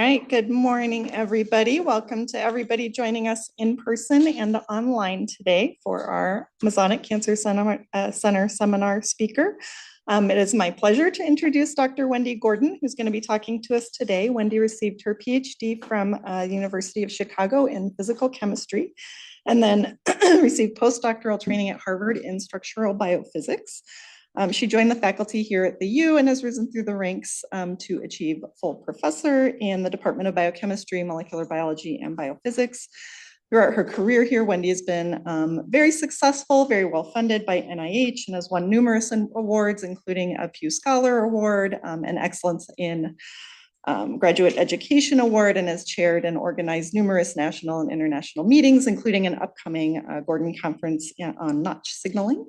right, good morning, everybody. Welcome to everybody joining us in person and online today for our Masonic Cancer Center seminar speaker. It is my pleasure to introduce Dr. Wendy Gordon, who's going to be talking to us today. Wendy received her PhD from the University of Chicago in physical chemistry, and then received postdoctoral training at Harvard in structural biophysics. She joined the faculty here at the U and has risen through the ranks to achieve full professor in the Department of Biochemistry, Molecular Biology, and Biophysics. Throughout her career here, Wendy has been very successful, very well funded by NIH, and has won numerous awards, including a Pew Scholar Award, an Excellence in Graduate Education Award, and has chaired and organized numerous national and international meetings, including an upcoming Gordon Conference on Notch signaling.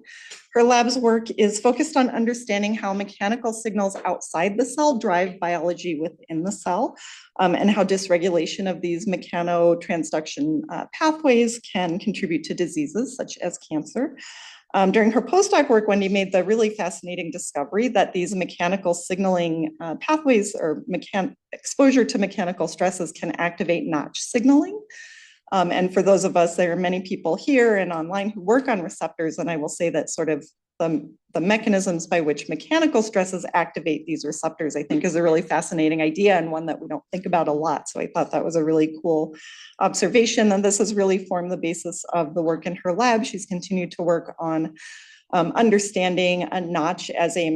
Her lab's work is focused on understanding how mechanical signals outside the cell drive biology within the cell, and how dysregulation of these mechanotransduction pathways can contribute to diseases such as cancer. During her postdoc work, Wendy made the really fascinating discovery that these mechanical signaling pathways or exposure to mechanical stresses can activate Notch signaling. And for those of us, there are many people here and online who work on receptors, and I will say that sort of the mechanisms by which mechanical stresses activate these receptors, I think, is a really fascinating idea and one that we don't think about a lot. So I thought that was a really cool observation. And this has really formed the basis of the work in her lab. She's continued to work on understanding a Notch as a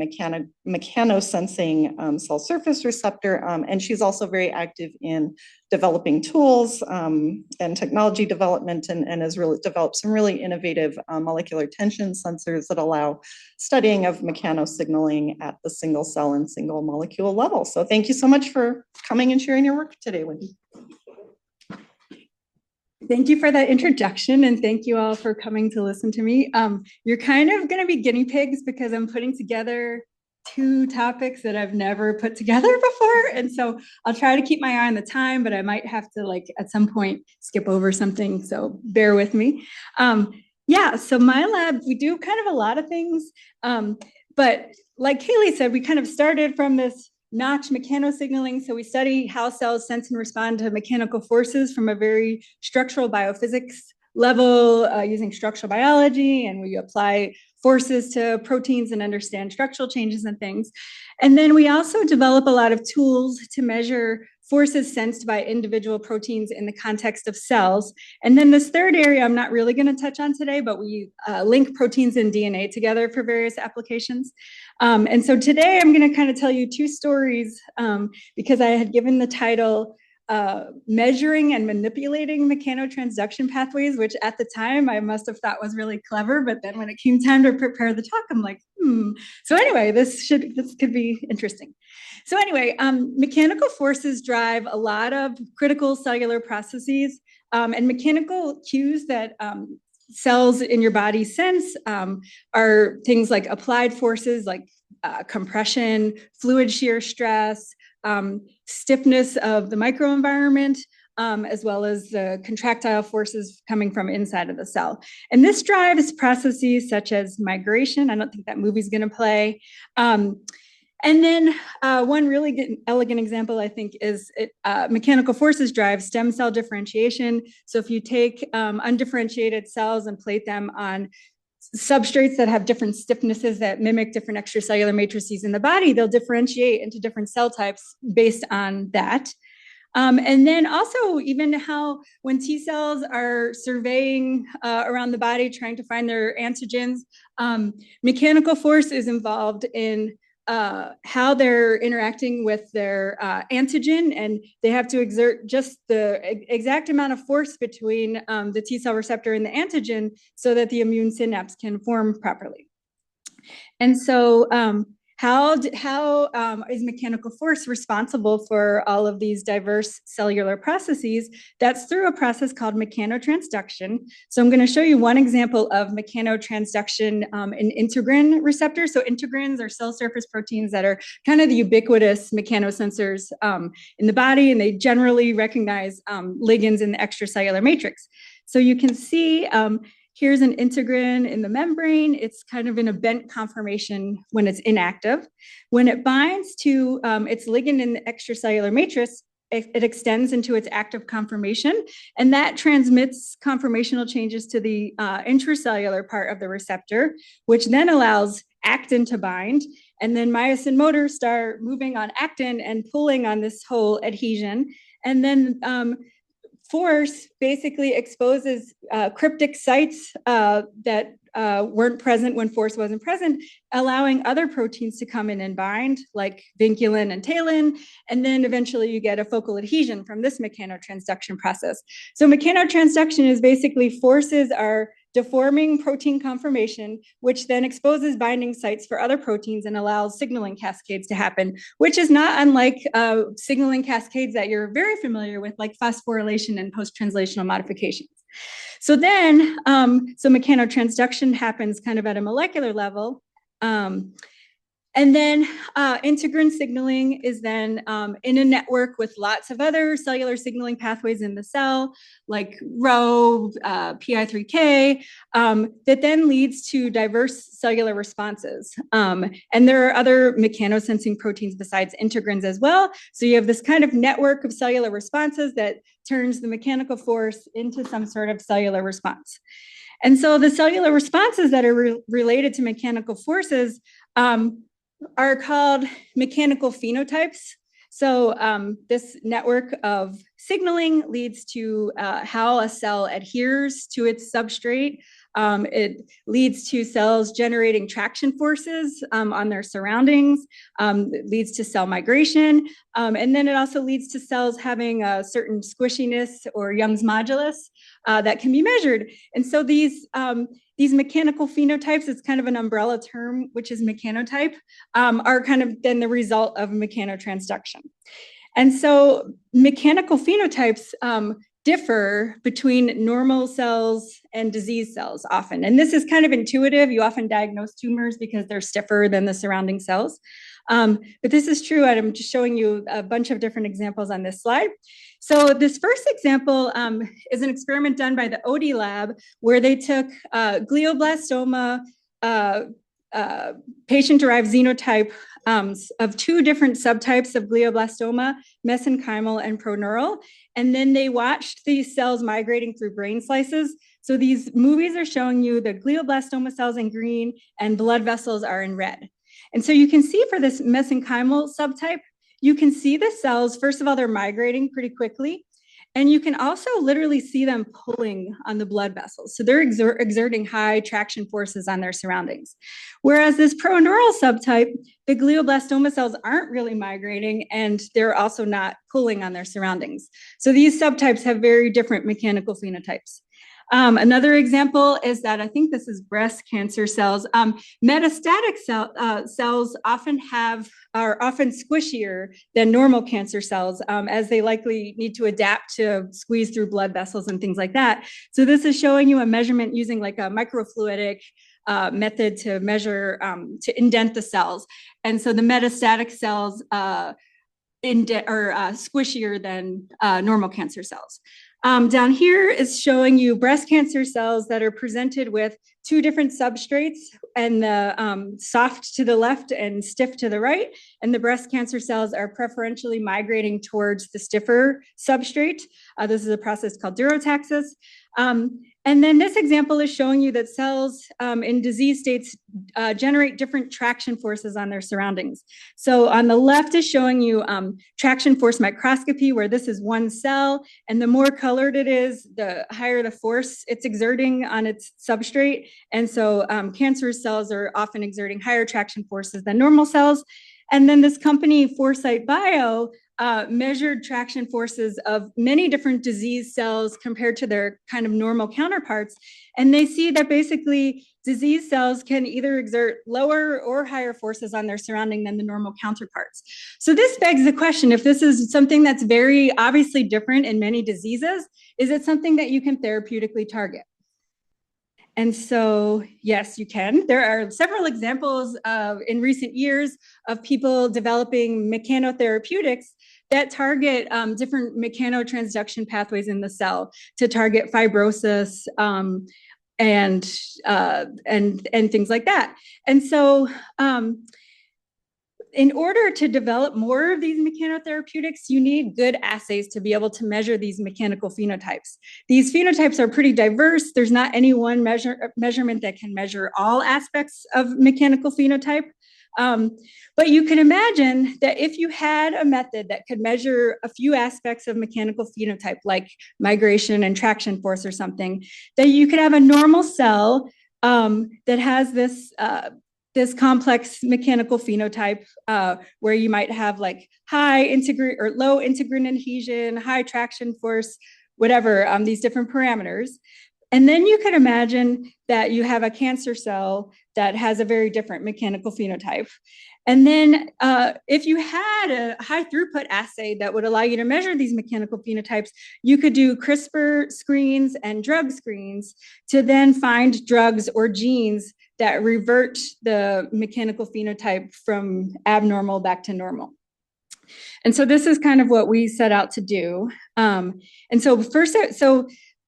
mechanosensing cell surface receptor. And she's also very active in developing tools and technology development, and has really developed some really innovative molecular tension sensors that allow studying of mechanosignaling at the single cell and single molecule level. So thank you so much for coming and sharing your work today, Wendy. Thank you for that introduction, and thank you all for coming to listen to me. You're kind of going to be guinea pigs because I'm putting together two topics that I've never put together before, and so I'll try to keep my eye on the time, but I might have to at some point skip over something, so bear with me. So my lab, we do kind of a lot of things, but like Kaylee said, we kind of started from this Notch mechanosignaling. So we study how cells sense and respond to mechanical forces from a very structural biophysics level using structural biology, and we apply forces to proteins and understand structural changes and things. And then we also develop a lot of tools to measure forces sensed by individual proteins in the context of cells. And then this third area I'm not really going to touch on today, but we link proteins and DNA together for various applications. And so today I'm going to kind of tell you two stories because I had given the title Measuring and Manipulating Mechanotransduction Pathways, which at the time I must have thought was really clever, but then when it came time to prepare the talk, I'm like, So anyway, this could be interesting. So anyway, mechanical forces drive a lot of critical cellular processes, and mechanical cues that cells in your body sense are things like applied forces like compression, fluid shear stress, stiffness of the microenvironment, as well as the contractile forces coming from inside of the cell. And this drives processes such as migration. I don't think that movie's going to play. And then one really elegant example, I think, is mechanical forces drive stem cell differentiation. So if you take undifferentiated cells and plate them on substrates that have different stiffnesses that mimic different extracellular matrices in the body, they'll differentiate into different cell types based on that. And then also even how when T cells are surveying around the body, trying to find their antigens, mechanical force is involved in how they're interacting with their antigen, and they have to exert just the exact amount of force between the T cell receptor and the antigen so that the immune synapse can form properly. And so how is mechanical force responsible for all of these diverse cellular processes? That's through a process called mechanotransduction. So I'm going to show you one example of mechanotransduction in integrin receptors. So integrins are cell surface proteins that are kind of the ubiquitous mechanosensors in the body, and they generally recognize ligands in the extracellular matrix. So you can see here's an integrin in the membrane. It's kind of in a bent conformation when it's inactive. When it binds to its ligand in the extracellular matrix, it extends into its active conformation, and that transmits conformational changes to the intracellular part of the receptor, which then allows actin to bind, and then myosin motors start moving on actin and pulling on this whole adhesion, and then force basically exposes cryptic sites that weren't present when force wasn't present, allowing other proteins to come in and bind, like vinculin and talin, and then eventually you get a focal adhesion from this mechanotransduction process. So mechanotransduction is basically forces are deforming protein conformation, which then exposes binding sites for other proteins and allows signaling cascades to happen, which is not unlike signaling cascades that you're very familiar with, like phosphorylation and post-translational modifications. So then, so mechanotransduction happens kind of at a molecular level. And then integrin signaling is then in a network with lots of other cellular signaling pathways in the cell, like Rho, PI3K, that then leads to diverse cellular responses. And there are other mechanosensing proteins besides integrins as well. So you have this kind of network of cellular responses that turns the mechanical force into some sort of cellular response. And so the cellular responses that are related to mechanical forces are called mechanical phenotypes. So this network of signaling leads to how a cell adheres to its substrate. It leads to cells generating traction forces on their surroundings. It leads to cell migration. And then it also leads to cells having a certain squishiness or Young's modulus that can be measured. And so these mechanical phenotypes, it's kind of an umbrella term, which is mechanotype, are kind of then the result of mechanotransduction. And so mechanical phenotypes differ between normal cells and disease cells often. And this is kind of intuitive. You often diagnose tumors because they're stiffer than the surrounding cells. But this is true, and I'm just showing you a bunch of different examples on this slide. So this first example is an experiment done by the Odie lab where they took glioblastoma patient-derived xenotype of two different subtypes of glioblastoma, mesenchymal and proneural, and then they watched these cells migrating through brain slices. So these movies are showing you the glioblastoma cells in green and blood vessels are in red. And so you can see for this mesenchymal subtype, you can see the cells, first of all, they're migrating pretty quickly. And you can also literally see them pulling on the blood vessels. So they're exerting high traction forces on their surroundings. Whereas this proneural subtype, the glioblastoma cells aren't really migrating and they're also not pulling on their surroundings. So these subtypes have very different mechanical phenotypes. Another example is that I think this is breast cancer cells. Metastatic cells are often squishier than normal cancer cells as they likely need to adapt to squeeze through blood vessels and things like that. So this is showing you a measurement using like a microfluidic method to measure, to indent the cells. And so the metastatic cells are squishier than normal cancer cells. Down here is showing you breast cancer cells that are presented with two different substrates, and the soft to the left and stiff to the right. And the breast cancer cells are preferentially migrating towards the stiffer substrate. This is a process called durotaxis. And then this example is showing you that cells in disease states generate different traction forces on their surroundings. So on the left is showing you traction force microscopy, where this is one cell, and the more colored it is, the higher the force it's exerting on its substrate. And so cancerous cells are often exerting higher traction forces than normal cells. And then this company, Foresight Bio, measured traction forces of many different disease cells compared to their kind of normal counterparts. And they see that basically disease cells can either exert lower or higher forces on their surrounding than the normal counterparts. So this begs the question, if this is something that's very obviously different in many diseases, is it something that you can therapeutically target? And so, yes, you can. There are several examples in recent years of people developing mechanotherapeutics that target different mechanotransduction pathways in the cell to target fibrosis and things like that. And so in order to develop more of these mechanotherapeutics, you need good assays to be able to measure these mechanical phenotypes. These phenotypes are pretty diverse. There's not any one measurement that can measure all aspects of mechanical phenotype. But you can imagine that if you had a method that could measure a few aspects of mechanical phenotype, like migration and traction force or something, that you could have a normal cell that has this complex mechanical phenotype where you might have like high integrin or low integrin adhesion, high traction force, whatever, these different parameters. And then you could imagine that you have a cancer cell that has a very different mechanical phenotype. And then if you had a high throughput assay that would allow you to measure these mechanical phenotypes, you could do CRISPR screens and drug screens to then find drugs or genes that revert the mechanical phenotype from abnormal back to normal. And so this is kind of what we set out to do. And so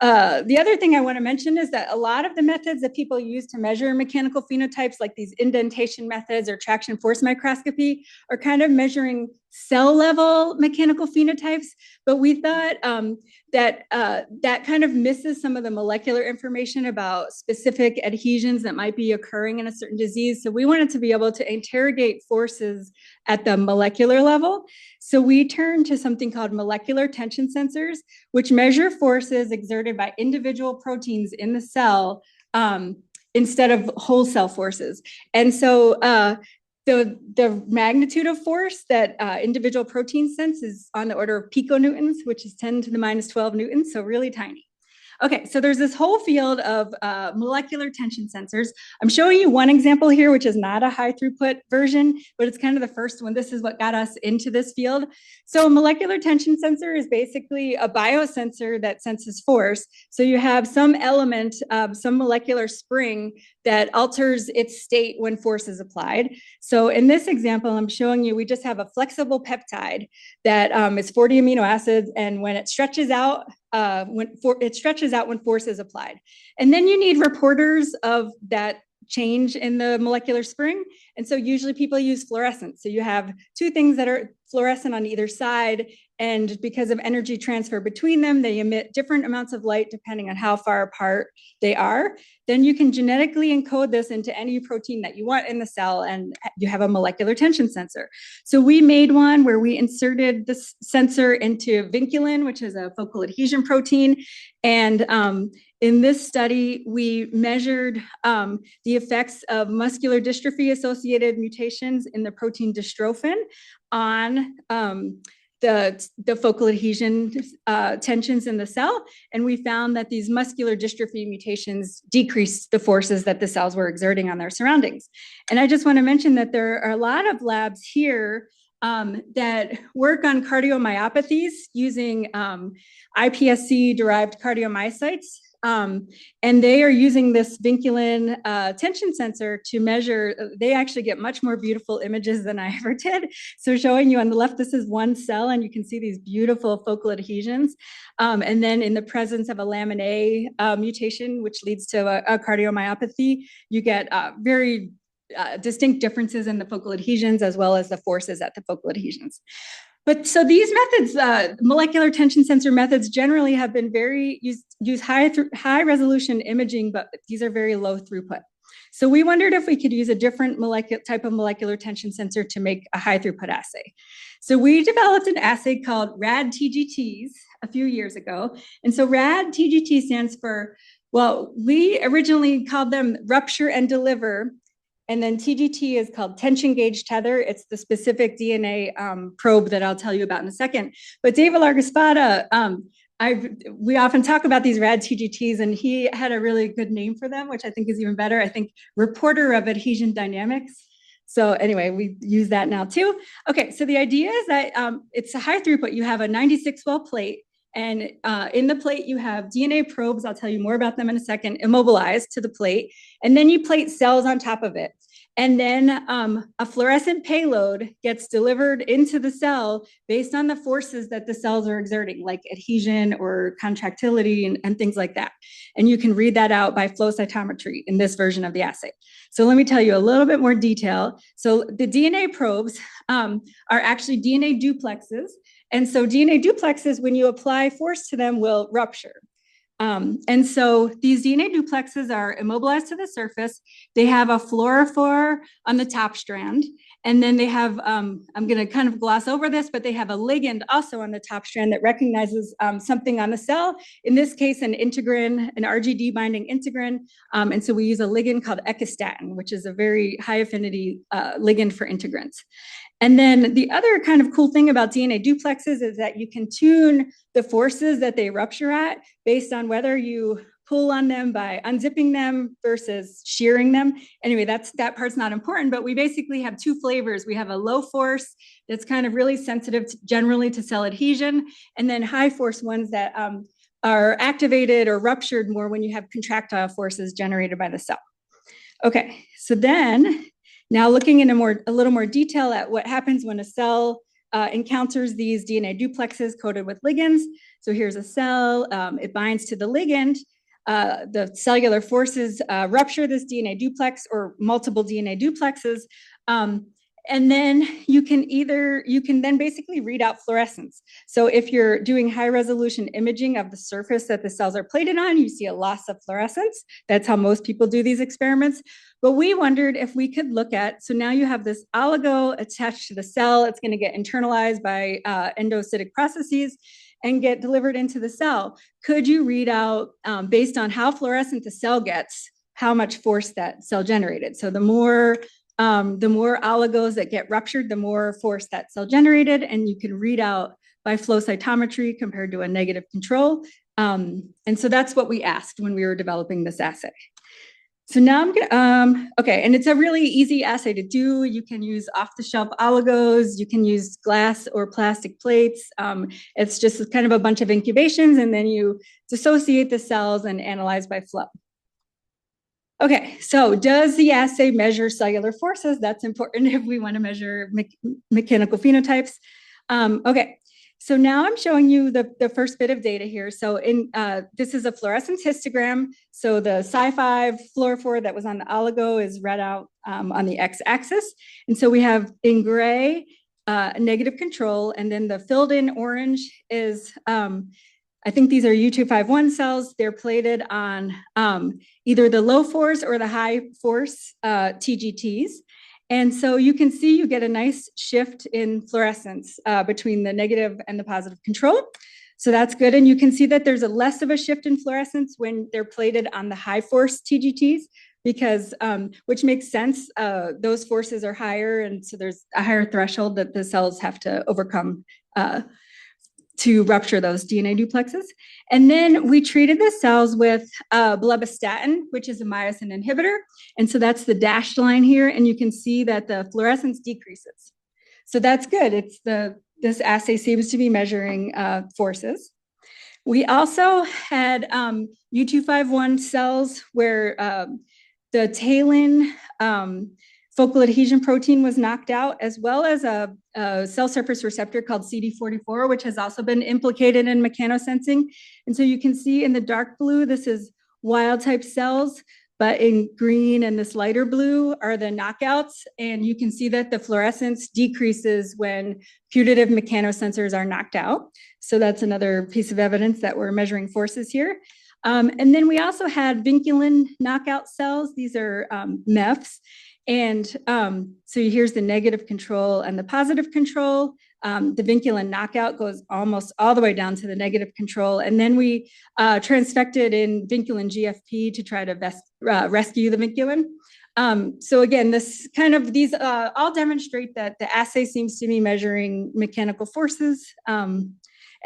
the other thing I want to mention is that a lot of the methods that people use to measure mechanical phenotypes, like these indentation methods or traction force microscopy, are kind of measuring cell level mechanical phenotypes. But we thought that kind of misses some of the molecular information about specific adhesions that might be occurring in a certain disease. So we wanted to be able to interrogate forces at the molecular level. So we turned to something called molecular tension sensors, which measure forces exerted by individual proteins in the cell instead of whole cell forces. And so the magnitude of force that individual proteins sense is on the order of piconewtons, which is 10 to the minus 12 newtons, so really tiny. Okay, so there's this whole field of molecular tension sensors. I'm showing you one example here, which is not a high throughput version, but it's kind of the first one. This is what got us into this field. So a molecular tension sensor is basically a biosensor that senses force. So you have some element, some molecular spring that alters its state when force is applied. So in this example, I'm showing you, we just have a flexible peptide that is 40 amino acids, and when it stretches out, when force is applied. And then you need reporters of that change in the molecular spring. And so usually people use fluorescence. So you have two things that are fluorescent on either side. And because of energy transfer between them, they emit different amounts of light depending on how far apart they are. Then you can genetically encode this into any protein that you want in the cell, and you have a molecular tension sensor. So we made one where we inserted this sensor into vinculin, which is a focal adhesion protein. And in this study, we measured the effects of muscular dystrophy-associated mutations in the protein dystrophin on the focal adhesion tensions in the cell. And we found that these muscular dystrophy mutations decreased the forces that the cells were exerting on their surroundings. And I just want to mention that there are a lot of labs here that work on cardiomyopathies using iPSC-derived cardiomyocytes. And they are using this vinculin tension sensor to measure. They actually get much more beautiful images than I ever did. So showing you on the left, this is one cell, and you can see these beautiful focal adhesions. And then in the presence of a lamin A mutation, which leads to a cardiomyopathy, you get very distinct differences in the focal adhesions as well as the forces at the focal adhesions. But so these methods, molecular tension sensor methods, generally have been use high resolution imaging, but these are very low throughput. So we wondered if we could use a different type of molecular tension sensor to make a high throughput assay. So we developed an assay called RAD-TGTs a few years ago. And so RAD-TGT stands for, well, we originally called them rupture and deliver. And then TGT is called tension gauge tether. It's the specific DNA probe that I'll tell you about in a second. But Dave Alargaspada, we often talk about these RAD TGTs, and he had a really good name for them, which I think is even better. I think reporter of adhesion dynamics. So anyway, we use that now too. Okay, so the idea is that it's a high throughput. You have a 96-well plate. And in the plate, you have DNA probes. I'll tell you more about them in a second, immobilized to the plate. And then you plate cells on top of it. And then a fluorescent payload gets delivered into the cell based on the forces that the cells are exerting, like adhesion or contractility and things like that. And you can read that out by flow cytometry in this version of the assay. So let me tell you a little bit more detail. So the DNA probes are actually DNA duplexes. And so DNA duplexes, when you apply force to them, will rupture. And so these DNA duplexes are immobilized to the surface. They have a fluorophore on the top strand. And then they have, I'm going to kind of gloss over this, but they have a ligand also on the top strand that recognizes something on the cell. In this case, an integrin, an RGD binding integrin. And so we use a ligand called echostatin, which is a very high affinity ligand for integrins. And then the other kind of cool thing about DNA duplexes is that you can tune the forces that they rupture at based on whether you pull on them by unzipping them versus shearing them. Anyway, that part's not important, but we basically have two flavors. We have a low force that's kind of really sensitive generally to cell adhesion, and then high force ones that are activated or ruptured more when you have contractile forces generated by the cell. Okay, so then now looking in a little more detail at what happens when a cell encounters these DNA duplexes coated with ligands. So here's a cell, it binds to the ligand. The cellular forces rupture this DNA duplex or multiple DNA duplexes. And then you can then basically read out fluorescence. So if you're doing high resolution imaging of the surface that the cells are plated on, you see a loss of fluorescence. That's how most people do these experiments. But we wondered if we could look at, so now you have this oligo attached to the cell. It's going to get internalized by endocytic processes and get delivered into the cell. Could you read out, based on how fluorescent the cell gets, how much force that cell generated? So the more oligos that get ruptured, the more force that cell generated, and you can read out by flow cytometry compared to a negative control. And so that's what we asked when we were developing this assay. So now I'm gonna, okay, and it's a really easy assay to do. You can use off-the-shelf oligos, you can use glass or plastic plates. It's just kind of a bunch of incubations, and then you dissociate the cells and analyze by flow. Okay, so does the assay measure cellular forces? That's important if we want to measure mechanical phenotypes. Okay, so now I'm showing you the first bit of data here. So this is a fluorescence histogram. So the Cy5 fluorophore that was on the oligo is read out on the x-axis. And so we have in gray, negative control, and then the filled in orange is I think these are U251 cells. They're plated on either the low force or the high force TGTs. And so you can see you get a nice shift in fluorescence between the negative and the positive control. So that's good. And you can see that there's a less of a shift in fluorescence when they're plated on the high force TGTs, because which makes sense. Those forces are higher. And so there's a higher threshold that the cells have to overcome to rupture those DNA duplexes. And then we treated the cells with blebistatin, which is a myosin inhibitor. And so that's the dashed line here. And you can see that the fluorescence decreases. So that's good. This assay seems to be measuring forces. We also had U251 cells where the talin focal adhesion protein was knocked out, as well as a cell surface receptor called CD44, which has also been implicated in mechanosensing. And so you can see in the dark blue, this is wild type cells, but in green and this lighter blue are the knockouts. And you can see that the fluorescence decreases when putative mechanosensors are knocked out. So that's another piece of evidence that we're measuring forces here. And then we also had vinculin knockout cells. These are MEFs. And so here's the negative control and the positive control. The vinculin knockout goes almost all the way down to the negative control. And then we transfected in vinculin GFP to try to rescue the vinculin. So again, these all demonstrate that the assay seems to be measuring mechanical forces,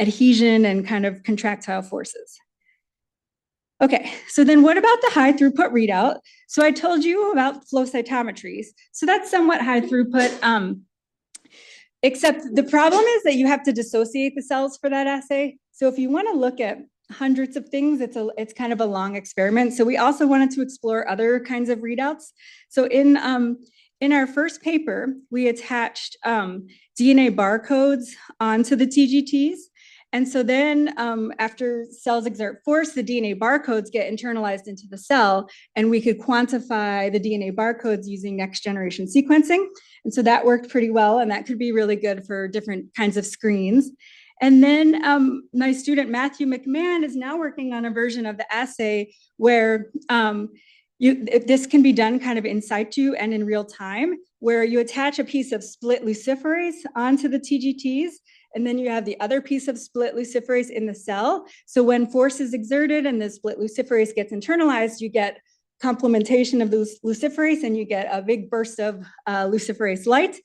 adhesion, and kind of contractile forces. Okay, so then what about the high throughput readout? So I told you about flow cytometries. So that's somewhat high throughput, except the problem is that you have to dissociate the cells for that assay. So if you want to look at hundreds of things, it's kind of a long experiment. So we also wanted to explore other kinds of readouts. So in in our first paper, we attached DNA barcodes onto the TGTs. And so then after cells exert force, the DNA barcodes get internalized into the cell, and we could quantify the DNA barcodes using next generation sequencing. And so that worked pretty well, and that could be really good for different kinds of screens. And then my student, Matthew McMahon, is now working on a version of the assay where this can be done kind of in situ and in real time, where you attach a piece of split luciferase onto the TGTs, and then you have the other piece of split luciferase in the cell. So when force is exerted and the split luciferase gets internalized, you get complementation of the luciferase, and you get a big burst of luciferase light.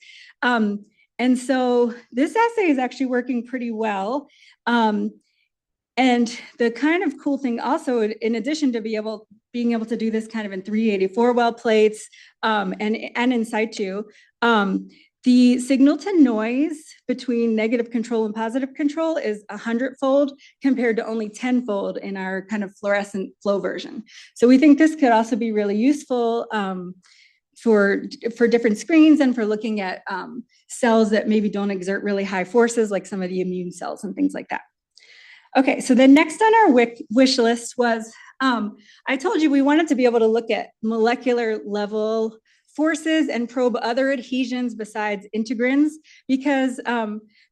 And so this assay is actually working pretty well. And the kind of cool thing also, in addition to being able to do this kind of in 384 well plates and in situ, the signal to noise between negative control and positive control is 100-fold compared to only 10-fold in our kind of fluorescent flow version. So we think this could also be really useful for different screens and for looking at cells that maybe don't exert really high forces, like some of the immune cells and things like that. Okay, so then next on our wish list was, I told you we wanted to be able to look at molecular level forces and probe other adhesions besides integrins, because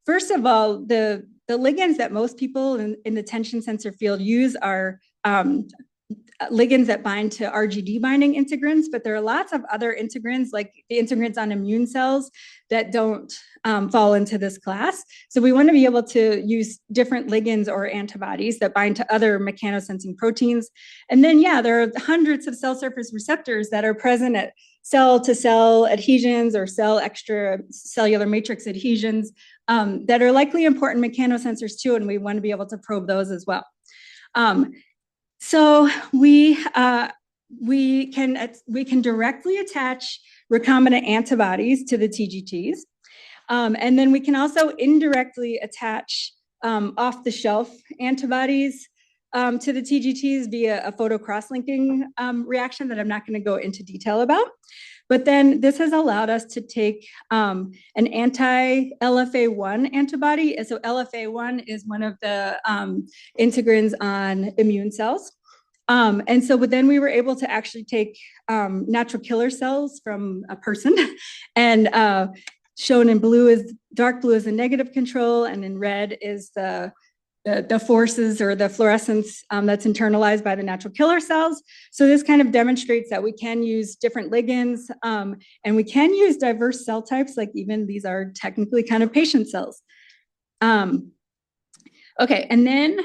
first of all, the ligands that most people in the tension sensor field use are ligands that bind to RGD binding integrins, but there are lots of other integrins, like the integrins on immune cells, that don't fall into this class. So we want to be able to use different ligands or antibodies that bind to other mechanosensing proteins. And then, yeah, there are hundreds of cell surface receptors that are present at cell-to-cell adhesions or cell extracellular matrix adhesions that are likely important mechanosensors too, and we want to be able to probe those as well. So we can directly attach recombinant antibodies to the TGTs. And then we can also indirectly attach off-the-shelf antibodies to the TGTs via a photo cross-linking reaction that I'm not going to go into detail about. But then this has allowed us to take an anti-LFA1 antibody. And so LFA1 is one of the integrins on immune cells. And so, but then we were able to actually take natural killer cells from a person, and shown in blue is, dark blue is the negative control, and in red is the forces or the fluorescence that's internalized by the natural killer cells. So this kind of demonstrates that we can use different ligands, and we can use diverse cell types, like even these are technically kind of patient cells. Okay, and then,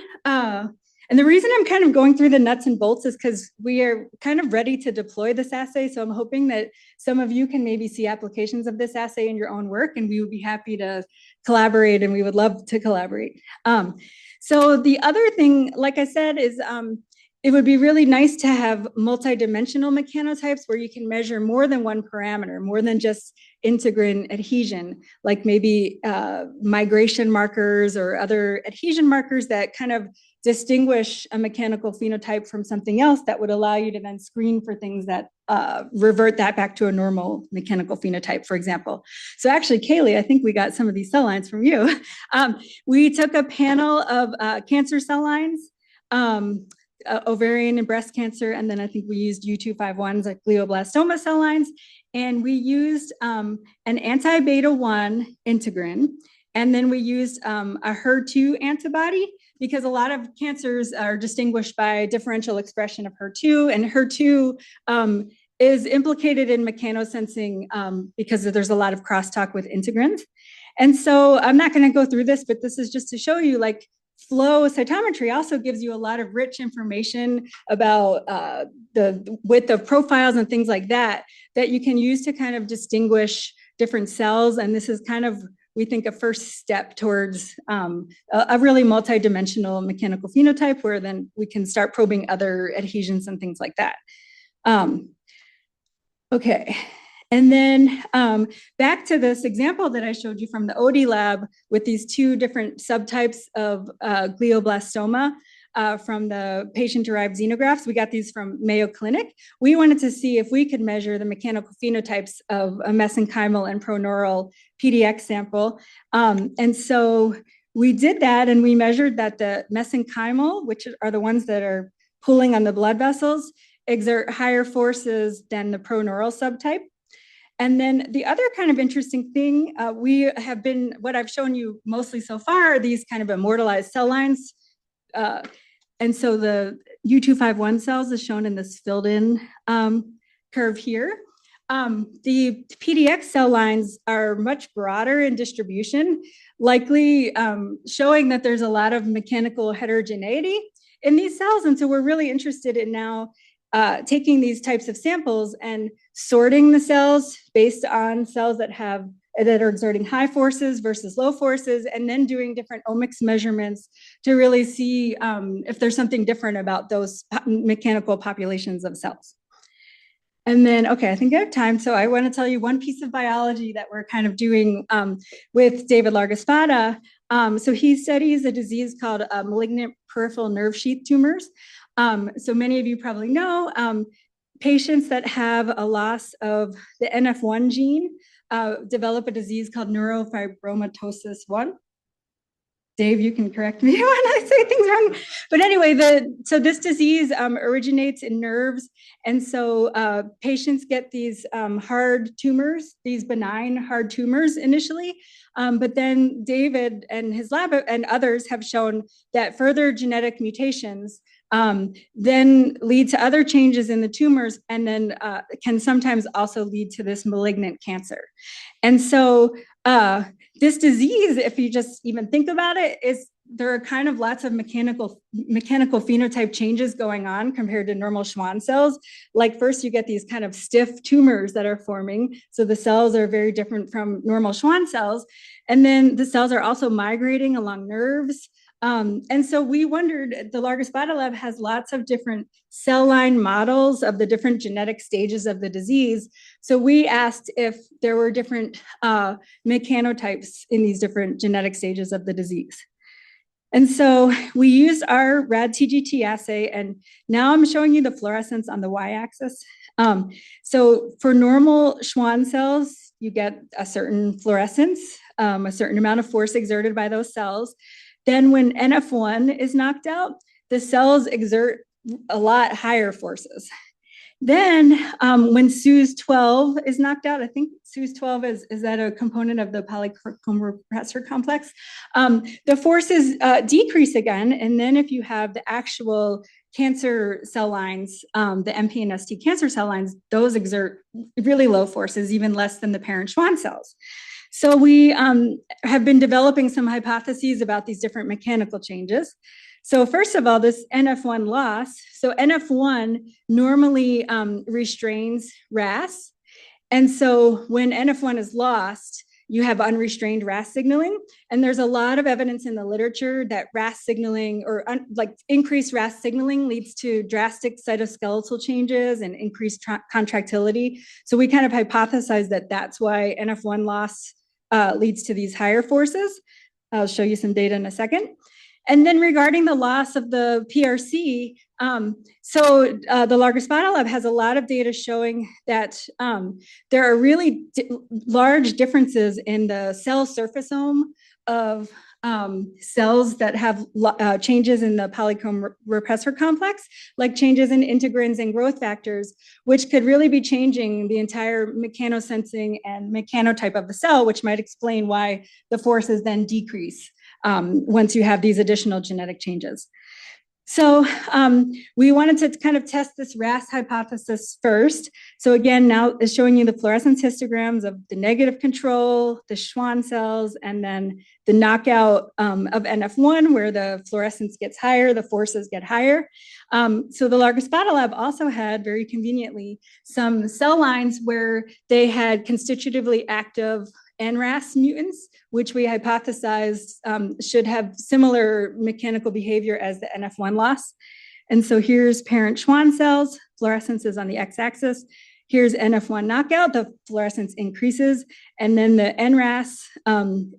and the reason I'm kind of going through the nuts and bolts is because we are kind of ready to deploy this assay. So I'm hoping that some of you can maybe see applications of this assay in your own work, and we would be happy to collaborate, and we would love to collaborate. So the other thing, like I said, is it would be really nice to have multidimensional mechanotypes where you can measure more than one parameter, more than just integrin adhesion, like maybe migration markers or other adhesion markers that kind of distinguish a mechanical phenotype from something else that would allow you to then screen for things that revert that back to a normal mechanical phenotype, for example. So actually, Kaylee, I think we got some of these cell lines from you. We took a panel of cancer cell lines, ovarian and breast cancer, and then I think we used U251s, like glioblastoma cell lines, and we used an anti-beta-1 integrin, and then we used a HER2 antibody, because a lot of cancers are distinguished by differential expression of HER2, and HER2 is implicated in mechanosensing because there's a lot of crosstalk with integrins. And so I'm not going to go through this, but this is just to show you, like, flow cytometry also gives you a lot of rich information about the width of profiles and things like that, that you can use to kind of distinguish different cells. And this is kind of, we think, a first step towards a really multidimensional mechanical phenotype, where then we can start probing other adhesions and things like that. Okay. And then back to this example that I showed you from the OD lab with these two different subtypes of glioblastoma. from the patient-derived xenografts. We got these from Mayo Clinic. We wanted to see if we could measure the mechanical phenotypes of a mesenchymal and proneural PDX sample. And so we did that, and we measured that the mesenchymal, which are the ones that are pulling on the blood vessels, exert higher forces than the proneural subtype. And then the other kind of interesting thing, what I've shown you mostly so far are these kind of immortalized cell lines. And so the U251 cells is shown in this filled in curve here. The PDX cell lines are much broader in distribution, likely showing that there's a lot of mechanical heterogeneity in these cells. And so we're really interested in now taking these types of samples and sorting the cells based on cells that are exerting high forces versus low forces, and then doing different omics measurements to really see if there's something different about those mechanical populations of cells. And then, okay, I think I have time. So I want to tell you one piece of biology that we're kind of doing with David Largaspada. So he studies a disease called malignant peripheral nerve sheath tumors. So many of you probably know patients that have a loss of the NF1 gene develop a disease called neurofibromatosis 1. Dave, you can correct me when I say things wrong. But anyway, so this disease originates in nerves. And so patients get these hard tumors, these benign hard tumors initially. But then David and his lab and others have shown that further genetic mutations then lead to other changes in the tumors, and then can sometimes also lead to this malignant cancer. And so this disease, if you just even think about it, there are kind of lots of mechanical phenotype changes going on compared to normal Schwann cells. Like first you get these kind of stiff tumors that are forming. So the cells are very different from normal Schwann cells. And then the cells are also migrating along nerves. And so we wondered, the Largaspada lab has lots of different cell line models of the different genetic stages of the disease. So we asked if there were different mechanotypes in these different genetic stages of the disease. And so we used our RAD-TGT assay, and now I'm showing you the fluorescence on the y-axis. So for normal Schwann cells, you get a certain fluorescence, a certain amount of force exerted by those cells. Then when NF1 is knocked out, the cells exert a lot higher forces. Then when SUS12 is knocked out, I think SUS12 is that a component of the polycomb repressor complex? The forces decrease again. And then if you have the actual cancer cell lines, the MP and ST cancer cell lines, those exert really low forces, even less than the parent Schwann cells. So we have been developing some hypotheses about these different mechanical changes. So first of all, this NF1 loss. So NF1 normally restrains RAS. And so when NF1 is lost, you have unrestrained RAS signaling. And there's a lot of evidence in the literature that RAS signaling or increased RAS signaling leads to drastic cytoskeletal changes and increased contractility. So we kind of hypothesized that that's why NF1 loss leads to these higher forces. I'll show you some data in a second. And then regarding the loss of the PRC, the Largaspada lab has a lot of data showing that there are really large differences in the cell surfaceome of cells that have changes in the polycomb repressor complex, like changes in integrins and growth factors, which could really be changing the entire mechanosensing and mechanotype of the cell, which might explain why the forces then decrease once you have these additional genetic changes. So we wanted to kind of test this RAS hypothesis first. So again, now is showing you the fluorescence histograms of the negative control, the Schwann cells, and then the knockout of NF1, where the fluorescence gets higher, the forces get higher. So the Largaspada lab also had, very conveniently, some cell lines where they had constitutively active NRAS mutants, which we hypothesized should have similar mechanical behavior as the NF1 loss. And so here's parent Schwann cells, fluorescence is on the x-axis. Here's NF1 knockout, the fluorescence increases. And then the NRAS,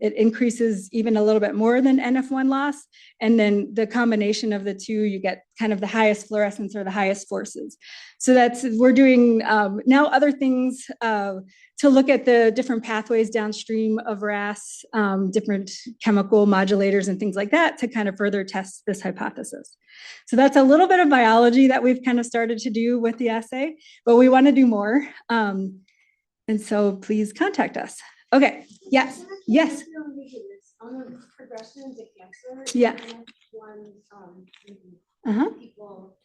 it increases even a little bit more than NF1 loss. And then the combination of the two, you get kind of the highest fluorescence or the highest forces. So we're doing now other things to look at the different pathways downstream of RAS, different chemical modulators and things like that to kind of further test this hypothesis. So that's a little bit of biology that we've kind of started to do with the assay, but we want to do more. And so please contact us. Okay, yes, yes. On the progression to cancer, yeah. One people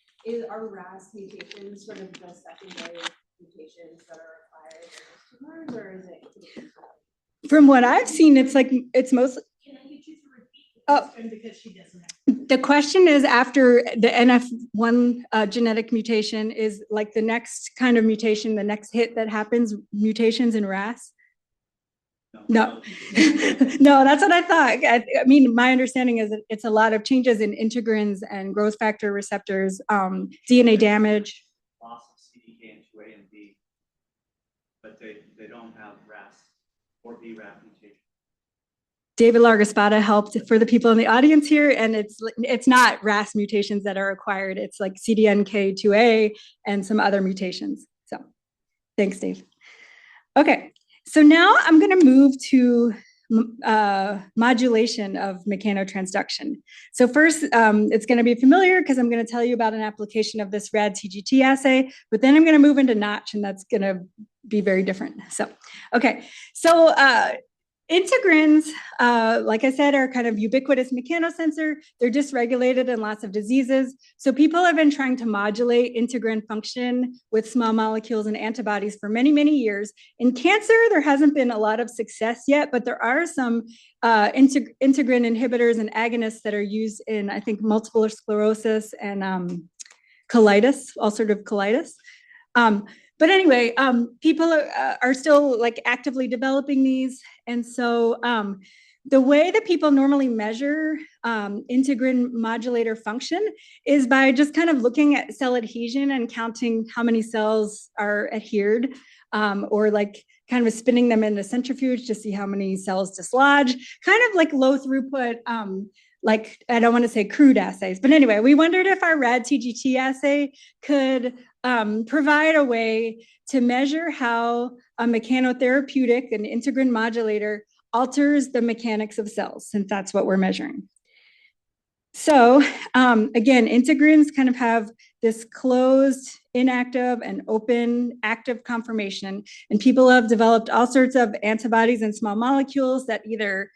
are RAS mutations sort of the secondary mutations that are required in tumors, or is it? From what I've seen, it's mostly. Can I get you to repeat the question because she doesn't? The question is, after the NF1 genetic mutation is like the next kind of mutation, the next hit that happens, mutations in RAS. No, no, that's what I thought. I mean, my understanding is that it's a lot of changes in integrins and growth factor receptors, DNA damage. Loss of CDKN2A and B, but they don't have RAS or BRAF mutation. David Largaspada helped for the people in the audience here, and it's not RAS mutations that are acquired. It's like CDNK2A and some other mutations. So thanks, Dave. Okay. So now I'm going to move to modulation of mechanotransduction. So first, it's going to be familiar because I'm going to tell you about an application of this RAD-TGT assay, but then I'm going to move into Notch, and that's going to be very different. So, okay. So integrins, like I said, are kind of ubiquitous mechanosensor. They're dysregulated in lots of diseases. So people have been trying to modulate integrin function with small molecules and antibodies for many, many years. In cancer, there hasn't been a lot of success yet, but there are some integrin inhibitors and agonists that are used in, I think, multiple sclerosis and colitis, ulcerative colitis. But anyway, people are still like actively developing these. And so the way that people normally measure integrin modulator function is by just kind of looking at cell adhesion and counting how many cells are adhered, or like kind of spinning them in the centrifuge to see how many cells dislodge, kind of like low throughput, like I don't want to say crude assays, but anyway, we wondered if our RAD-TGT assay could provide a way to measure how a mechanotherapeutic, an integrin modulator, alters the mechanics of cells, since that's what we're measuring. So again, integrins kind of have this closed, inactive, and open active conformation, and people have developed all sorts of antibodies and small molecules that either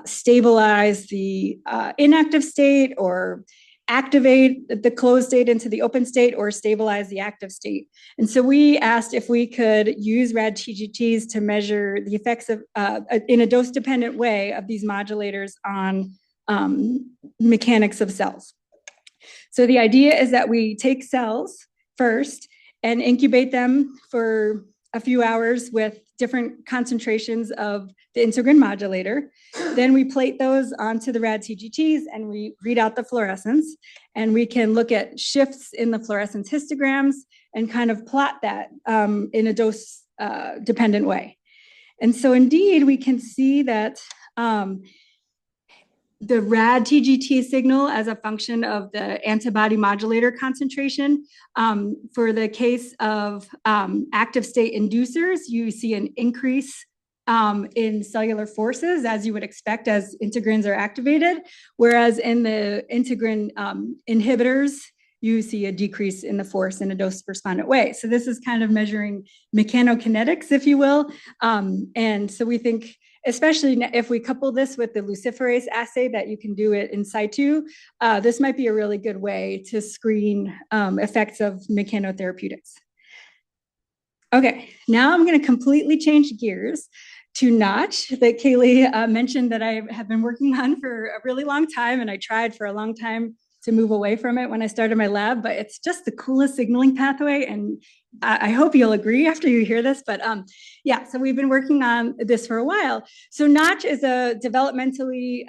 stabilize the inactive state or activate the closed state into the open state or stabilize the active state. And so we asked if we could use RAD-TGTs to measure the effects of, in a dose-dependent way, of these modulators on mechanics of cells. So the idea is that we take cells first and incubate them for a few hours with different concentrations of the integrin modulator. Then we plate those onto the RAD-TGTs and we read out the fluorescence, and we can look at shifts in the fluorescence histograms and kind of plot that in a dose dependent way. And so indeed, we can see that the RAD-TGT signal as a function of the antibody modulator concentration. For the case of active state inducers, you see an increase in cellular forces, as you would expect as integrins are activated, whereas in the integrin inhibitors, you see a decrease in the force in a dose-respondent way. So this is kind of measuring mechanokinetics, if you will. And so we think, especially if we couple this with the luciferase assay that you can do it in situ, this might be a really good way to screen effects of mechanotherapeutics. Okay, now I'm going to completely change gears to Notch that Kaylee mentioned that I have been working on for a really long time, and I tried for a long time to move away from it when I started my lab, but it's just the coolest signaling pathway, and I hope you'll agree after you hear this, but yeah, so we've been working on this for a while. So Notch is a developmentally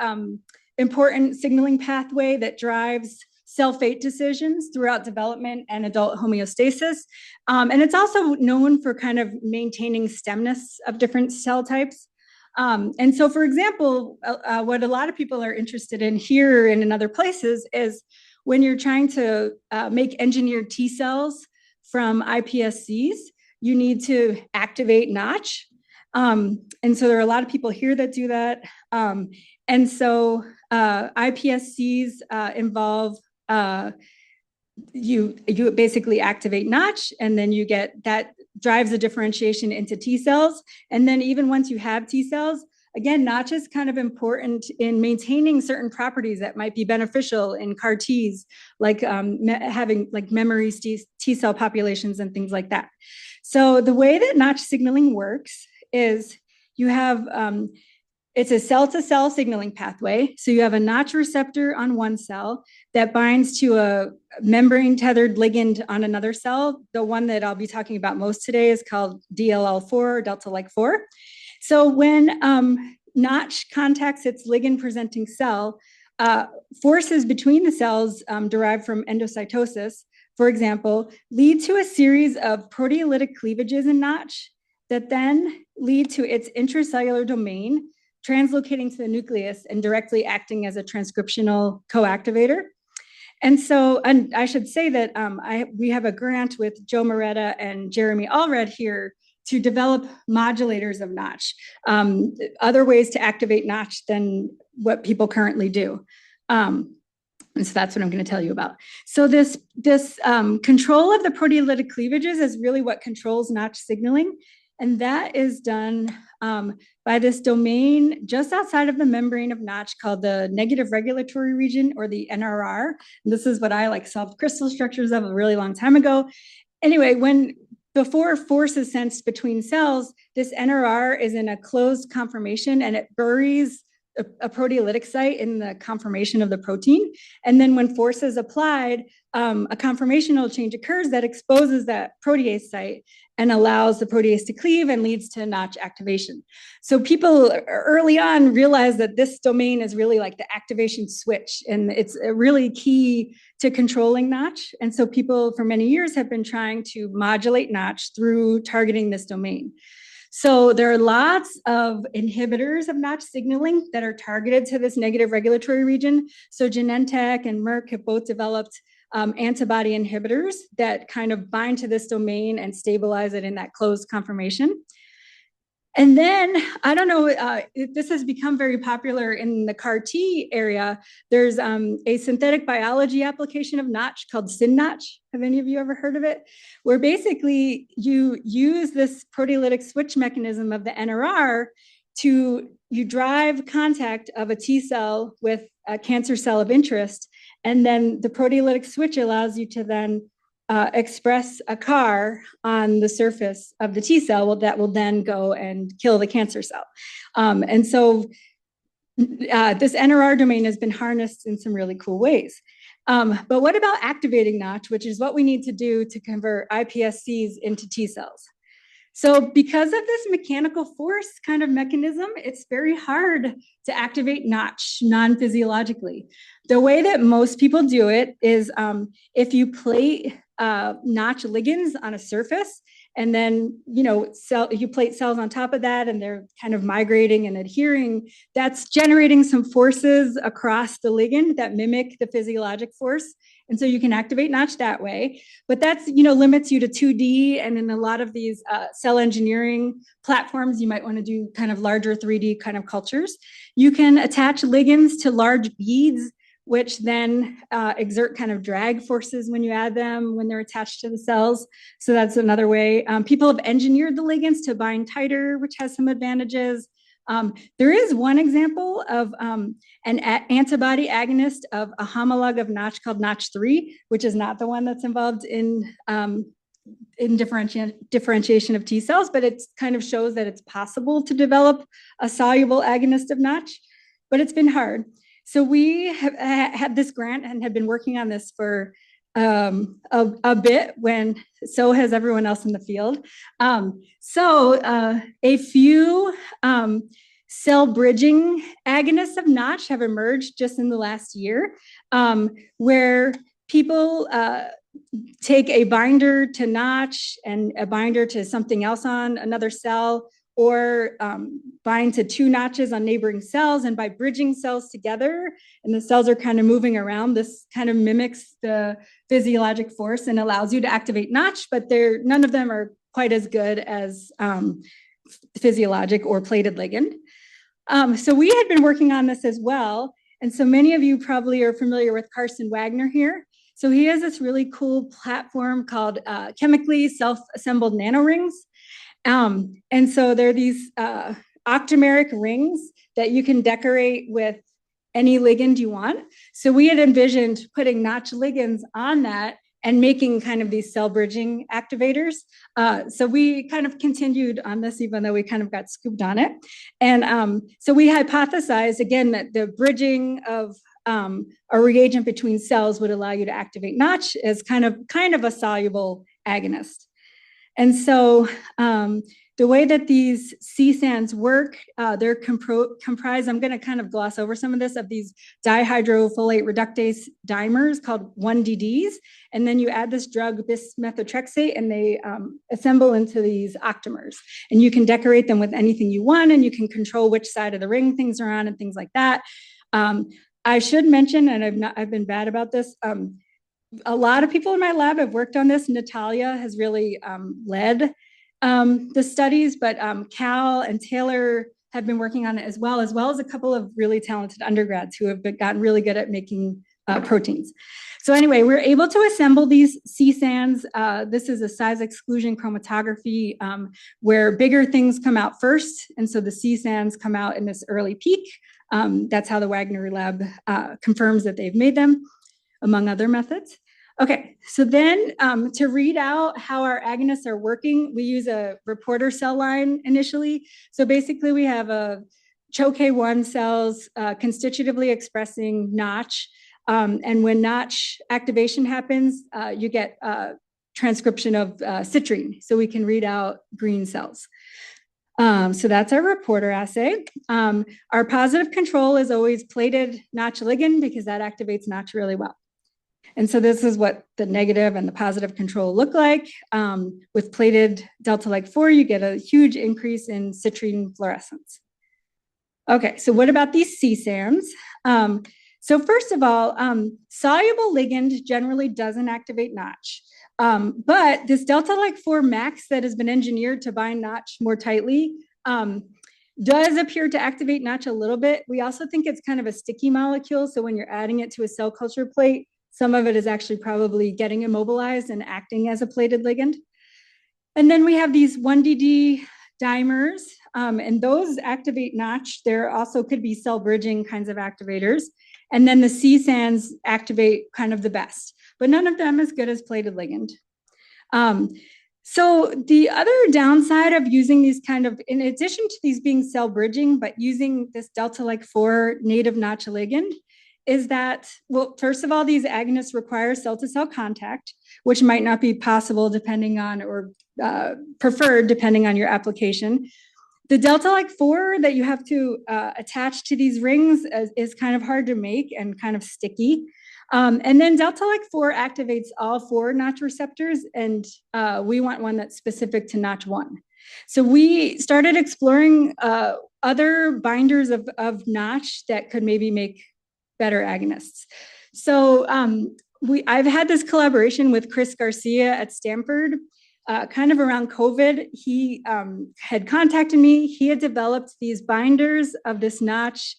important signaling pathway that drives cell fate decisions throughout development and adult homeostasis. And it's also known for kind of maintaining stemness of different cell types. And so, for example, what a lot of people are interested in here and in other places is when you're trying to make engineered T cells from iPSCs, you need to activate Notch. And so there are a lot of people here that do that. And so iPSCs involve you basically activate Notch, and then you get that drives the differentiation into T cells. And then even once you have T cells, again, Notch is kind of important in maintaining certain properties that might be beneficial in CAR Ts, like having like memory T cell populations and things like that. So the way that Notch signaling works is you have it's a cell-to-cell signaling pathway. So you have a Notch receptor on one cell that binds to a membrane-tethered ligand on another cell. The one that I'll be talking about most today is called DLL4, or delta-like 4. So when Notch contacts its ligand-presenting cell, forces between the cells derived from endocytosis, for example, lead to a series of proteolytic cleavages in Notch that then lead to its intracellular domain, translocating to the nucleus and directly acting as a transcriptional coactivator. And so, and I should say that we have a grant with Joe Moretta and Jeremy Allred here to develop modulators of Notch, other ways to activate Notch than what people currently do. And so that's what I'm going to tell you about. So this control of the proteolytic cleavages is really what controls Notch signaling. And that is done by this domain just outside of the membrane of Notch called the negative regulatory region, or the NRR. And this is what I like solved crystal structures of a really long time ago. Anyway, before force is sensed between cells, this NRR is in a closed conformation and it buries a proteolytic site in the conformation of the protein. And then when force is applied, a conformational change occurs that exposes that protease site and allows the protease to cleave and leads to Notch activation. So people early on realized that this domain is really like the activation switch, and it's really key to controlling Notch. And so people for many years have been trying to modulate Notch through targeting this domain. So there are lots of inhibitors of Notch signaling that are targeted to this negative regulatory region. So Genentech and Merck have both developed antibody inhibitors that kind of bind to this domain and stabilize it in that closed conformation. And then, I don't know, this has become very popular in the CAR T area. There's a synthetic biology application of Notch called SynNotch. Have any of you ever heard of it? Where basically you use this proteolytic switch mechanism of the NRR you drive contact of a T cell with a cancer cell of interest. And then the proteolytic switch allows you to then express a CAR on the surface of the T cell that will then go and kill the cancer cell. And so this NRR domain has been harnessed in some really cool ways. But what about activating Notch, which is what we need to do to convert iPSCs into T cells? So because of this mechanical force kind of mechanism, it's very hard to activate Notch non-physiologically. The way that most people do it is if you plate Notch ligands on a surface, and then you plate cells on top of that, and they're kind of migrating and adhering, that's generating some forces across the ligand that mimic the physiologic force. And so you can activate Notch that way, but that's, limits you to 2D. And in a lot of these cell engineering platforms, you might want to do kind of larger 3D kind of cultures. You can attach ligands to large beads, which then exert kind of drag forces when you add them when they're attached to the cells. So that's another way. People have engineered the ligands to bind tighter, which has some advantages. There is one example of an antibody agonist of a homolog of Notch called Notch3, which is not the one that's involved in differentiation of T cells, but it kind of shows that it's possible to develop a soluble agonist of Notch, but it's been hard. So we have had this grant and have been working on this for a bit, so has everyone else in the field. A few cell bridging agonists of Notch have emerged just in the last year, where people take a binder to Notch and a binder to something else on another cell, or bind to two notches on neighboring cells. And by bridging cells together, and the cells are kind of moving around, this kind of mimics the physiologic force and allows you to activate notch, but none of them are quite as good as physiologic or plated ligand. So we had been working on this as well. And so many of you probably are familiar with Carson Wagner here. So he has this really cool platform called chemically self-assembled nanorings. And so there are these octameric rings that you can decorate with any ligand you want. So we had envisioned putting notch ligands on that and making kind of these cell bridging activators. So we kind of continued on this, even though we kind of got scooped on it. And so we hypothesized, again, that the bridging of a reagent between cells would allow you to activate notch as kind of a soluble agonist. And so the way that these CSANs work, they're comprised, I'm going to kind of gloss over some of this, of these dihydrofolate reductase dimers called 1DDs. And then you add this drug, bismethotrexate, and they assemble into these octamers. And you can decorate them with anything you want, and you can control which side of the ring things are on and things like that. I should mention, and I've been bad about this, a lot of people in my lab have worked on this. Natalia has really led the studies, but Cal and Taylor have been working on it as well as a couple of really talented undergrads who have gotten really good at making proteins. So anyway, we're able to assemble these CSANs. This is a size exclusion chromatography where bigger things come out first. And so the CSANs come out in this early peak. That's how the Wagner lab confirms that they've made them, among other methods. Okay, so then to read out how our agonists are working, we use a reporter cell line initially. So basically we have a CHO-K1 cells constitutively expressing notch. And when notch activation happens, you get transcription of citrine. So we can read out green cells. So that's our reporter assay. Our positive control is always plated notch ligand because that activates notch really well. And so this is what the negative and the positive control look like. With plated delta-like 4, you get a huge increase in citrine fluorescence. Okay, so what about these CSANs? So first of all, soluble ligand generally doesn't activate notch. But this delta-like 4 max that has been engineered to bind notch more tightly does appear to activate notch a little bit. We also think it's kind of a sticky molecule. So when you're adding it to a cell culture plate, some of it is actually probably getting immobilized and acting as a plated ligand. And then we have these 1DD dimers, and those activate notch. There also could be cell bridging kinds of activators. And then the CSANs activate kind of the best, but none of them as good as plated ligand. So the other downside of using these kind of, in addition to these being cell bridging, but using this delta-like 4 native notch ligand, is that, well, first of all, these agonists require cell-to-cell contact, which might not be possible depending on, or preferred depending on your application. The delta-like 4 that you have to attach to these rings is kind of hard to make and kind of sticky. And then delta-like 4 activates all 4 notch receptors, and we want one that's specific to notch 1. So we started exploring other binders of notch that could maybe make better agonists. So I've had this collaboration with Chris Garcia at Stanford, kind of around COVID. He had contacted me. He had developed these binders of this notch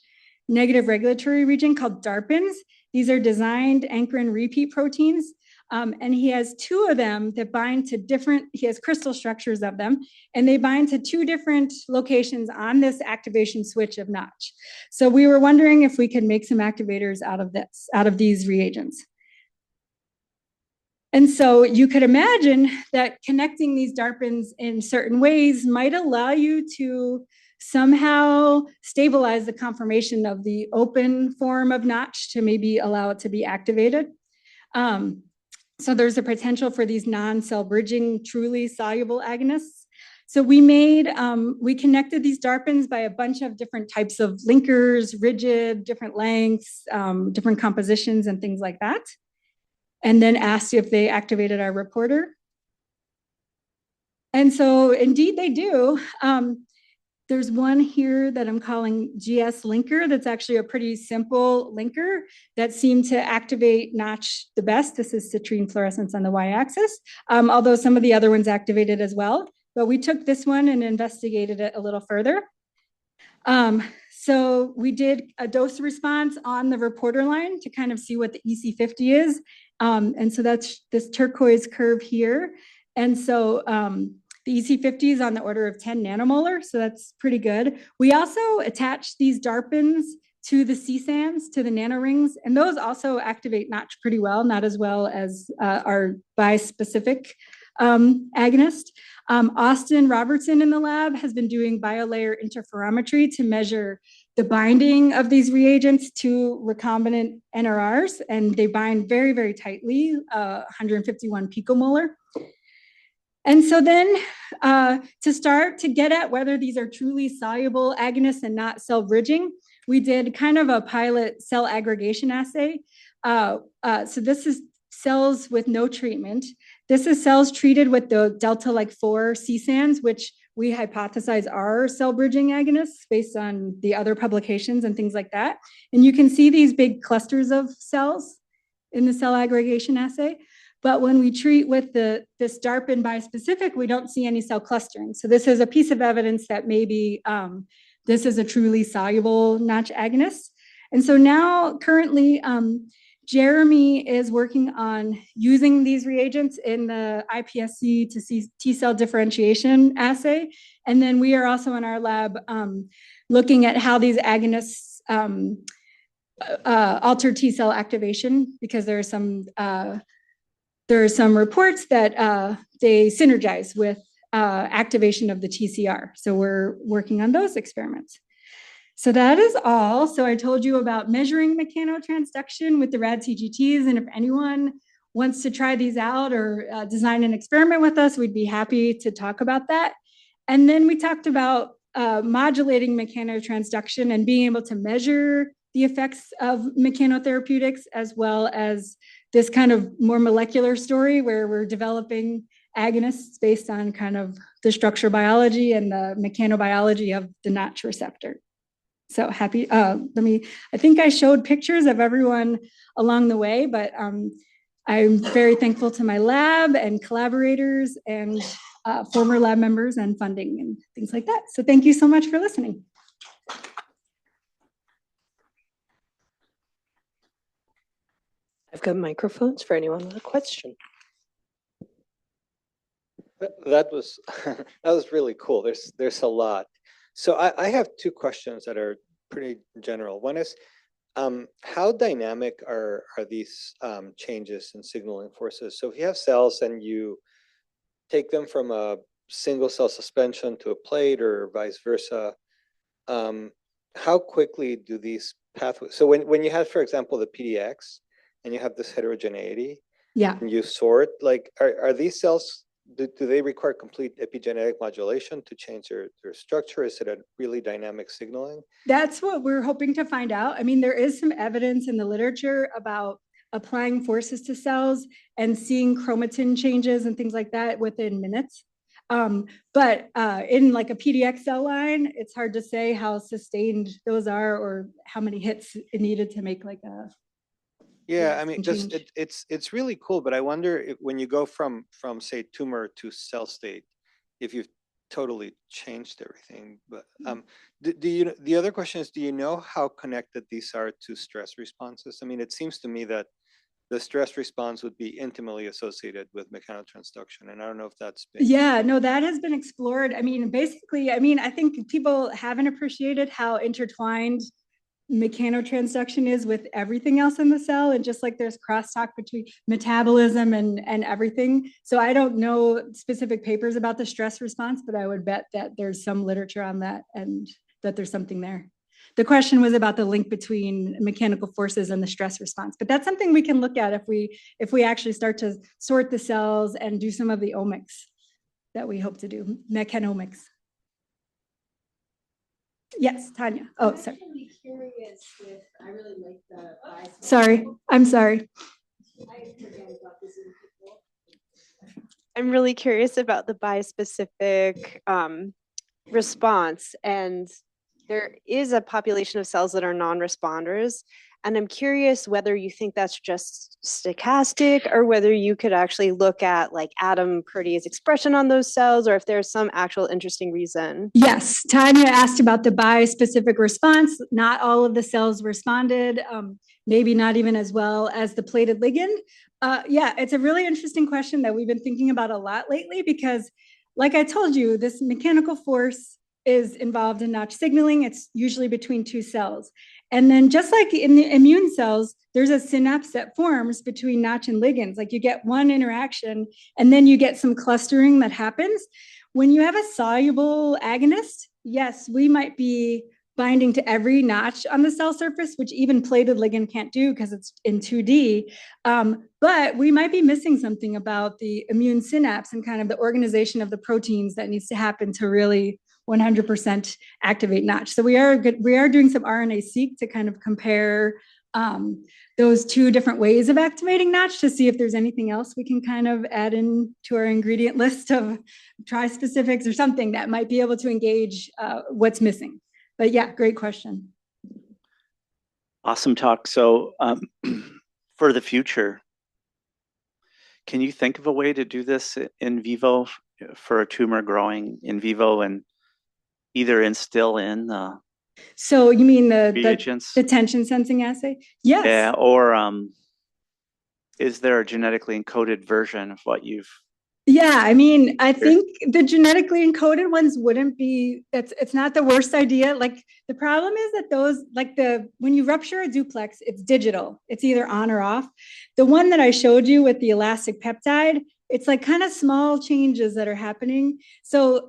negative regulatory region called DARPins. These are designed ankyrin repeat proteins. And he has 2 of them that bind to he has crystal structures of them, and they bind to 2 different locations on this activation switch of notch. So we were wondering if we could make some activators out of these reagents. And so you could imagine that connecting these DARPins in certain ways might allow you to somehow stabilize the conformation of the open form of notch to maybe allow it to be activated. So there's a potential for these non-cell bridging, truly soluble agonists. So we connected these DARPins by a bunch of different types of linkers, rigid, different lengths, different compositions and things like that. And then asked if they activated our reporter. And so indeed they do. There's one here that I'm calling GS linker. That's actually a pretty simple linker that seemed to activate Notch the best. This is citrine fluorescence on the y-axis, although some of the other ones activated as well. But we took this one and investigated it a little further. So we did a dose response on the reporter line to kind of see what the EC50 is. And so that's this turquoise curve here. And so the EC50 is on the order of 10 nanomolar, so that's pretty good. We also attach these DARPins to the CSANs, to the nanorings, and those also activate Notch pretty well, not as well as our bispecific agonist. Austin Robertson in the lab has been doing biolayer interferometry to measure the binding of these reagents to recombinant NRRs, and they bind very, very tightly, 151 picomolar. And so then to start to get at whether these are truly soluble agonists and not cell bridging, we did kind of a pilot cell aggregation assay. So this is cells with no treatment. This is cells treated with the delta-like 4 CSANs, which we hypothesize are cell bridging agonists based on the other publications and things like that. And you can see these big clusters of cells in the cell aggregation assay. But when we treat with this DARPin bispecific, we don't see any cell clustering. So this is a piece of evidence that maybe this is a truly soluble Notch agonist. And so now currently, Jeremy is working on using these reagents in the iPSC to see T-cell differentiation assay. And then we are also in our lab looking at how these agonists alter T-cell activation, because there are some reports that they synergize with activation of the TCR. So we're working on those experiments. So that is all. So I told you about measuring mechanotransduction with the rad-CGTs, and if anyone wants to try these out or design an experiment with us, we'd be happy to talk about that. And then we talked about modulating mechanotransduction and being able to measure the effects of mechanotherapeutics, as well as this kind of more molecular story where we're developing agonists based on kind of the structural biology and the mechanobiology of the Notch receptor. So happy, I think I showed pictures of everyone along the way, but I'm very thankful to my lab and collaborators and former lab members and funding and things like that. So thank you so much for listening. I've got microphones for anyone with a question. That was that was really cool. There's a lot. So I have two questions that are pretty general. One is, how dynamic are these changes in signaling forces? So if you have cells and you take them from a single cell suspension to a plate or vice versa, how quickly do these pathways? So when you have, for example, the PDX and you have this heterogeneity, Yeah. and you sort, like, are these cells, do they require complete epigenetic modulation to change their structure? Is it a really dynamic signaling? That's what we're hoping to find out. I mean, there is some evidence in the literature about applying forces to cells and seeing chromatin changes and things like that within minutes. But in like a PDX cell line, it's hard to say how sustained those are or how many hits it needed to make like a. Yeah, I mean, just it's really cool, but I wonder if, when you go from say tumor to cell state, if you've totally changed everything. But do you? The other question is, do you know how connected these are to stress responses? I mean, it seems to me that the stress response would be intimately associated with mechanotransduction, and I don't know if that's been. Yeah, no, that has been explored. I mean, basically, I think people haven't appreciated how intertwined mechanotransduction is with everything else in the cell, and just like there's crosstalk between metabolism and everything. So I don't know specific papers about the stress response, but I would bet that there's some literature on that and that there's something there. The question was about the link between mechanical forces and the stress response, but that's something we can look at if we actually start to sort the cells and do some of the omics that we hope to do, mechanomics. Yes, Tanya. Oh, sorry. I'm actually curious with, I really like the. Sorry, I'm sorry. I forget about this in people. I'm really curious about the bispecific response, and there is a population of cells that are non-responders. And I'm curious whether you think that's just stochastic or whether you could actually look at like atom protease expression on those cells, or if there's some actual interesting reason. Yes, Tanya asked about the bispecific response. Not all of the cells responded, maybe not even as well as the plated ligand. Yeah, it's a really interesting question that we've been thinking about a lot lately because, like I told you, this mechanical force is involved in Notch signaling. It's usually between two cells. And then just like in the immune cells, there's a synapse that forms between Notch and ligands. Like you get one interaction and then you get some clustering that happens. When you have a soluble agonist, yes, we might be binding to every notch on the cell surface, which even plated ligand can't do because it's in 2D. But we might be missing something about the immune synapse and kind of the organization of the proteins that needs to happen to really 100% activate Notch. So we are doing some RNA-seq to kind of compare those two different ways of activating Notch to see if there's anything else we can kind of add in to our ingredient list of tri-specifics or something that might be able to engage what's missing. But yeah, great question. Awesome talk. So for the future, can you think of a way to do this in vivo for a tumor growing in vivo and either instill in So you mean reagents? the tension sensing assay? Yes. Yeah, or is there a genetically encoded version of what you've? Yeah, I mean, I think the genetically encoded ones wouldn't be, it's not the worst idea. Like the problem is that those, like when you rupture a duplex, it's digital. It's either on or off. The one that I showed you with the elastic peptide, it's like kind of small changes that are happening. So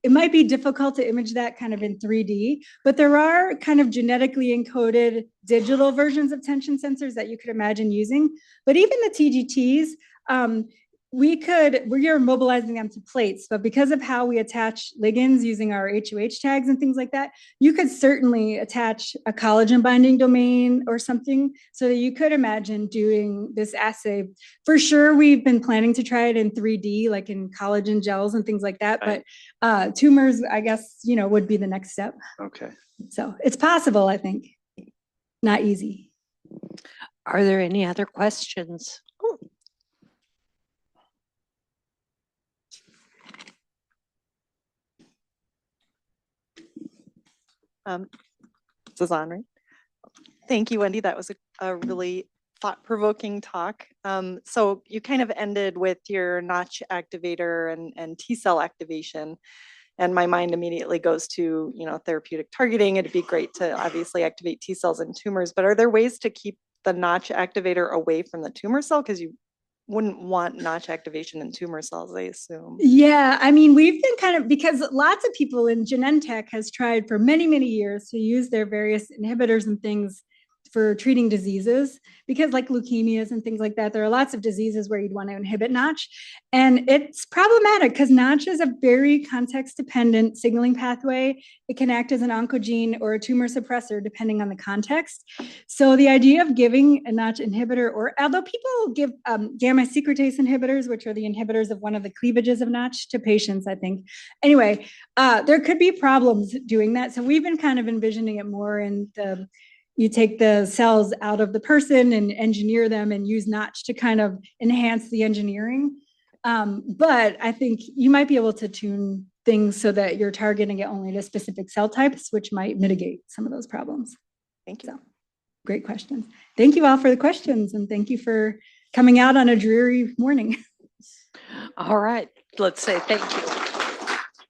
it might be difficult to image that kind of in 3D, but there are kind of genetically encoded digital versions of tension sensors that you could imagine using. But even the TGTs, we are mobilizing them to plates, but because of how we attach ligands using our HOH tags and things like that, you could certainly attach a collagen binding domain or something so that you could imagine doing this assay. For sure, we've been planning to try it in 3D, like in collagen gels and things like that, Right. But tumors, I guess, would be the next step. Okay. So it's possible, I think. Not easy. Are there any other questions? This is on, right? Thank you, Wendy. That was a really thought-provoking talk. So you kind of ended with your Notch activator and T cell activation. And my mind immediately goes to, therapeutic targeting. It'd be great to obviously activate T cells in tumors, but are there ways to keep the Notch activator away from the tumor cell? Because you wouldn't want Notch activation in tumor cells, I assume. Yeah, I mean, we've been because lots of people in Genentech has tried for many, many years to use their various inhibitors and things for treating diseases, because like leukemias and things like that, there are lots of diseases where you'd want to inhibit Notch. And it's problematic because Notch is a very context-dependent signaling pathway. It can act as an oncogene or a tumor suppressor, depending on the context. So the idea of giving a Notch inhibitor, or although people give gamma secretase inhibitors, which are the inhibitors of one of the cleavages of Notch to patients, I think. Anyway, there could be problems doing that. So we've been kind of envisioning it more in you take the cells out of the person and engineer them and use Notch to kind of enhance the engineering. But I think you might be able to tune things so that you're targeting it only to specific cell types, which might mitigate some of those problems. Thank you. So, great questions. Thank you all for the questions, and thank you for coming out on a dreary morning. All right, let's say thank you.